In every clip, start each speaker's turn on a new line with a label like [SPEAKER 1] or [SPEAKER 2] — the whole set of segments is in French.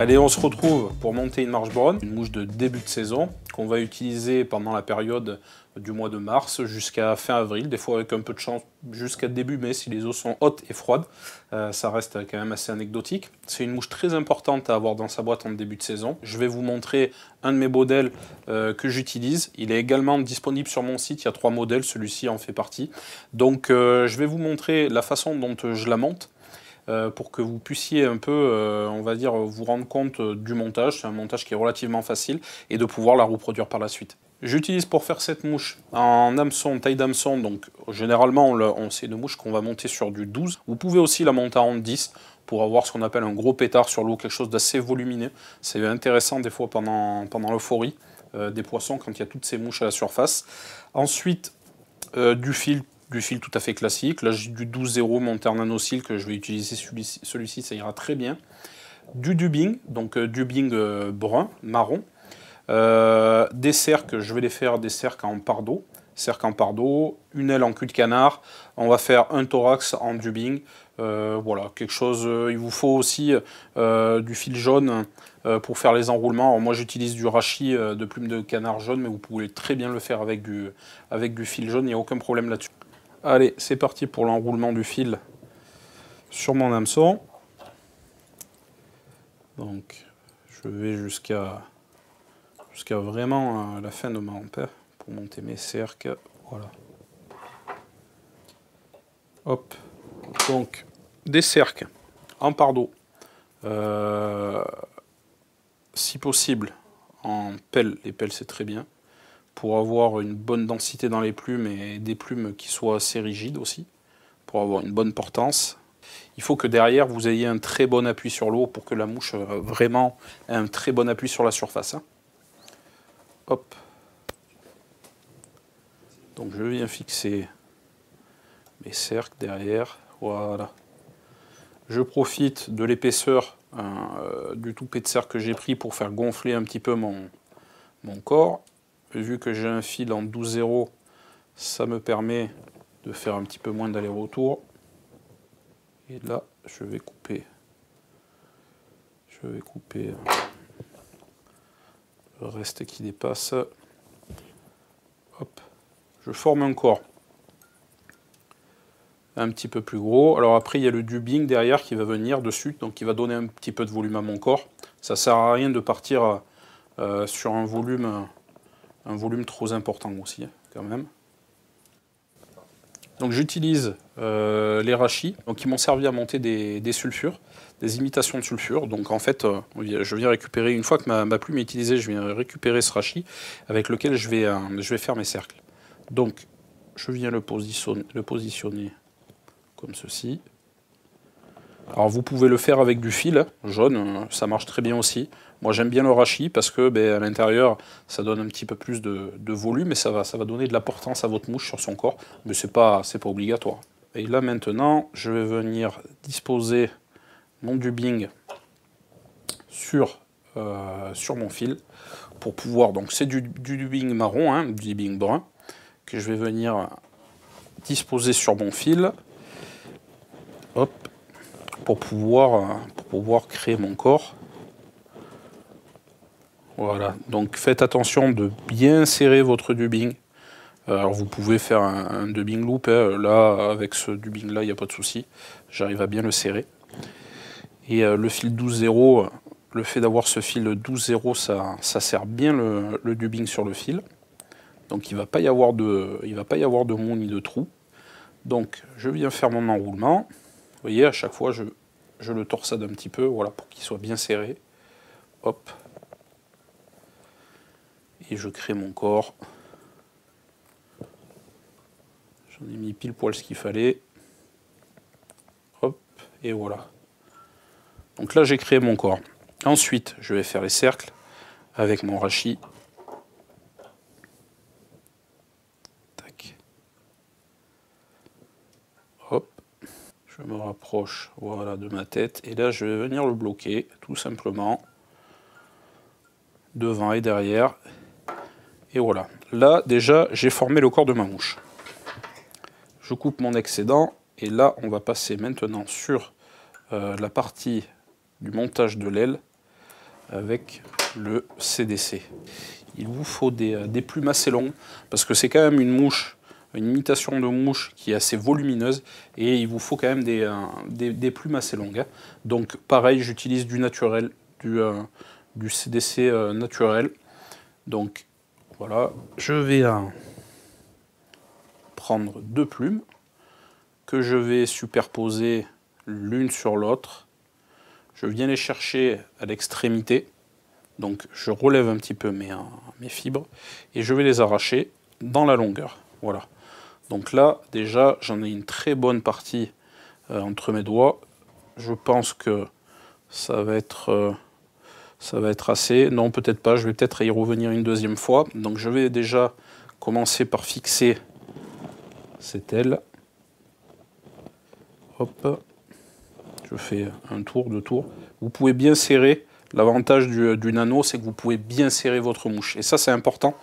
[SPEAKER 1] Allez, on se retrouve pour monter une marche brune, une mouche de début de saison qu'on va utiliser pendant la période du mois de mars jusqu'à fin avril, des fois avec un peu de chance jusqu'à début mai si les eaux sont hautes et froides. Ça reste quand même assez anecdotique. C'est une mouche très importante à avoir dans sa boîte en début de saison. Je vais vous montrer un de mes modèles que j'utilise. Il est également disponible sur mon site, il y a 3 modèles, celui-ci en fait partie. Donc je vais vous montrer la façon dont je la monte. Pour que vous puissiez un peu, on va dire, vous rendre compte du montage. C'est un montage qui est relativement facile et de pouvoir la reproduire par la suite. J'utilise pour faire cette mouche en hameçon, taille d'hameçon, donc généralement c'est une mouche qu'on va monter sur du 12. Vous pouvez aussi la monter en 10 pour avoir ce qu'on appelle un gros pétard sur l'eau, quelque chose d'assez volumineux. C'est intéressant des fois pendant l'euphorie des poissons quand il y a toutes ces mouches à la surface. Ensuite, du fil tout à fait classique. Là, j'ai du 12-0 monté en nanocyle que je vais utiliser celui-ci, ça ira très bien. Du dubbing, donc dubbing brun, marron. Des cercles, je vais les faire des cercles en pardo. Cercle en pardo, une aile en cul de canard. On va faire un thorax en dubbing. Voilà, quelque chose. Il vous faut aussi du fil jaune pour faire les enroulements. Alors, moi, j'utilise du rachis de plume de canard jaune, mais vous pouvez très bien le faire avec du fil jaune. Il n'y a aucun problème là-dessus. Allez, c'est parti pour l'enroulement du fil sur mon hameçon. Donc, je vais jusqu'à vraiment la fin de ma rampette pour monter mes cercles. Voilà. Hop. Donc, des cercles en pardo. Si possible, en pelle. Les pelles, c'est très bien. Pour avoir une bonne densité dans les plumes et des plumes qui soient assez rigides aussi, pour avoir une bonne portance. Il faut que derrière vous ayez un très bon appui sur l'eau pour que la mouche vraiment ait un très bon appui sur la surface. Hop. Donc je viens fixer mes cercles derrière. Voilà. Je profite de l'épaisseur du toupet de cercle que j'ai pris pour faire gonfler un petit peu mon corps. Vu que j'ai un fil en 12-0, ça me permet de faire un petit peu moins d'aller-retour. Et là, je vais couper le reste qui dépasse. Hop. Je forme un corps un petit peu plus gros. Alors après, il y a le dubbing derrière qui va venir dessus, donc qui va donner un petit peu de volume à mon corps. Ça sert à rien de partir sur un volume trop important aussi, quand même. Donc j'utilise les rachis, donc ils m'ont servi à monter des sulfures, des imitations de sulfures. Donc en fait, je viens récupérer, une fois que ma plume est utilisée, je viens récupérer ce rachis avec lequel je vais faire mes cercles. Donc je viens le positionner comme ceci. Alors vous pouvez le faire avec du fil jaune, ça marche très bien aussi. Moi j'aime bien le rachis parce que à l'intérieur ça donne un petit peu plus de volume et ça va donner de la portance à votre mouche sur son corps, mais c'est pas obligatoire. Et là maintenant je vais venir disposer mon dubbing sur mon fil pour pouvoir, donc c'est du dubbing marron, du dubbing brun, que je vais venir disposer sur mon fil. Hop. Pour pouvoir créer mon corps. Voilà, donc faites attention de bien serrer votre dubbing. Alors vous pouvez faire un dubbing loop, là avec ce dubbing là il n'y a pas de souci, j'arrive à bien le serrer. Et le fil 12-0, le fait d'avoir ce fil 12-0, ça sert bien le dubbing sur le fil. Donc il ne va pas y avoir de mou ni de trou. Donc je viens faire mon enroulement. Vous voyez, à chaque fois, je le torsade un petit peu, voilà, pour qu'il soit bien serré. Hop. Et je crée mon corps. J'en ai mis pile poil ce qu'il fallait. Hop, et voilà. Donc là, j'ai créé mon corps. Ensuite, je vais faire les cercles avec mon rachis. Tac. Hop. Je me rapproche, voilà, de ma tête. Et là, je vais venir le bloquer, tout simplement. Devant et derrière. Et voilà. Là, déjà, j'ai formé le corps de ma mouche. Je coupe mon excédent. Et là, on va passer maintenant sur la partie du montage de l'aile. avec le CDC. Il vous faut des plumes assez longues, parce que c'est quand même une mouche, une imitation de mouche qui est assez volumineuse, et il vous faut quand même des plumes assez longues. Hein. Donc pareil, j'utilise du naturel, du CDC naturel. Donc voilà, je vais prendre 2 plumes, que je vais superposer l'une sur l'autre. Je viens les chercher à l'extrémité. Donc je relève un petit peu mes fibres et je vais les arracher dans la longueur. Voilà. Donc là, déjà, j'en ai une très bonne partie entre mes doigts. Je pense que ça va être assez. Non, peut-être pas. Je vais peut-être y revenir une deuxième fois. Donc je vais déjà commencer par fixer cette aile. Hop. Je fais un tour, 2 tours. Vous pouvez bien serrer. L'avantage du nano, c'est que vous pouvez bien serrer votre mouche. Et ça, c'est important.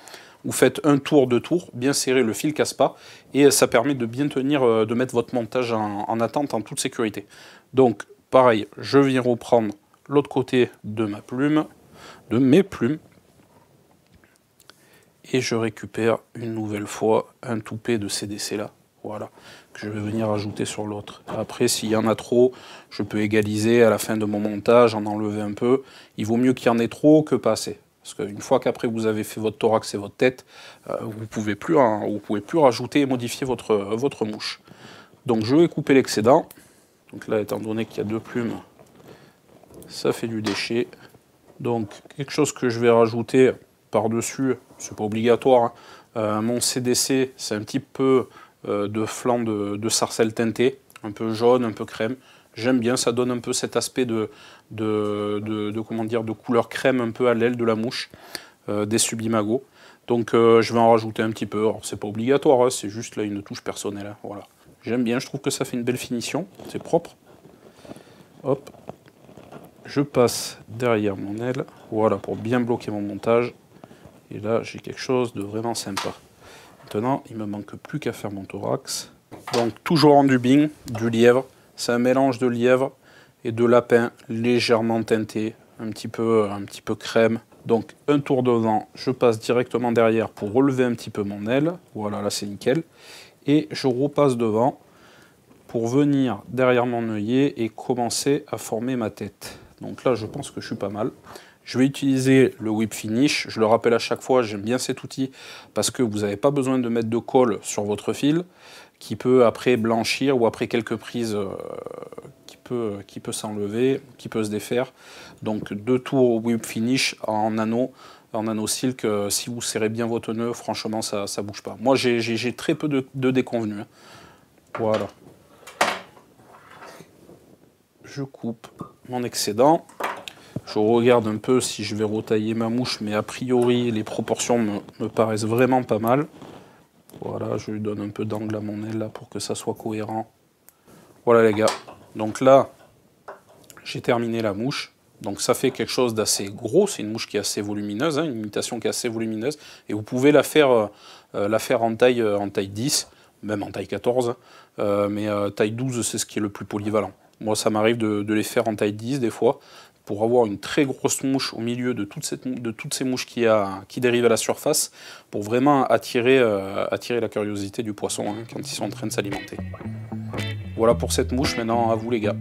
[SPEAKER 1] Vous faites un tour, 2 tours, bien serrer, le fil casse pas. Et ça permet de bien tenir, de mettre votre montage en attente en toute sécurité. Donc, pareil, je viens reprendre l'autre côté de mes plumes. Et je récupère une nouvelle fois un toupet de CDC là. Voilà, que je vais venir ajouter sur l'autre. Après, s'il y en a trop, je peux égaliser à la fin de mon montage, en enlever un peu. Il vaut mieux qu'il y en ait trop que pas assez. Parce qu'une fois qu'après vous avez fait votre thorax et votre tête, vous ne pouvez plus rajouter et modifier votre mouche. Donc je vais couper l'excédent. Donc là, étant donné qu'il y a 2 plumes, ça fait du déchet. Donc quelque chose que je vais rajouter par-dessus, c'est pas obligatoire, hein. Mon CDC, c'est un petit peu de flanc de sarcelle teinté, un peu jaune, un peu crème. J'aime bien, ça donne un peu cet aspect de couleur crème un peu à l'aile de la mouche, des Sublimago. Donc je vais en rajouter un petit peu. Alors c'est pas obligatoire, hein, c'est juste là une touche personnelle. Hein, voilà. J'aime bien, je trouve que ça fait une belle finition, c'est propre. Hop, je passe derrière mon aile, voilà, pour bien bloquer mon montage. Et là, j'ai quelque chose de vraiment sympa. Maintenant, il ne me manque plus qu'à faire mon thorax. Donc, toujours en dubbing, du lièvre. C'est un mélange de lièvre et de lapin légèrement teinté, un petit peu crème. Donc, un tour devant, je passe directement derrière pour relever un petit peu mon aile. Voilà, là, c'est nickel. Et je repasse devant pour venir derrière mon œillet et commencer à former ma tête. Donc là, je pense que je suis pas mal. Je vais utiliser le whip finish, je le rappelle à chaque fois, j'aime bien cet outil parce que vous n'avez pas besoin de mettre de colle sur votre fil qui peut après blanchir ou après quelques prises qui peut s'enlever, qui peut se défaire. Donc 2 tours au whip finish en nano silk, si vous serrez bien votre nœud, franchement ça ne bouge pas. Moi j'ai très peu de déconvenus. Hein. Voilà. Je coupe mon excédent. Je regarde un peu si je vais retailler ma mouche, mais a priori, les proportions me paraissent vraiment pas mal. Voilà, je lui donne un peu d'angle à mon aile là pour que ça soit cohérent. Voilà les gars. Donc là, j'ai terminé la mouche. Donc ça fait quelque chose d'assez gros. C'est une mouche qui est assez volumineuse, hein, une imitation qui est assez volumineuse. Et vous pouvez la faire en taille 10, même en taille 14. Mais taille 12, c'est ce qui est le plus polyvalent. Moi, ça m'arrive de les faire en taille 10 des fois, pour avoir une très grosse mouche au milieu de toutes ces mouches qui dérivent à la surface, pour vraiment attirer la curiosité du poisson hein, quand ils sont en train de s'alimenter. Voilà pour cette mouche, maintenant à vous les gars.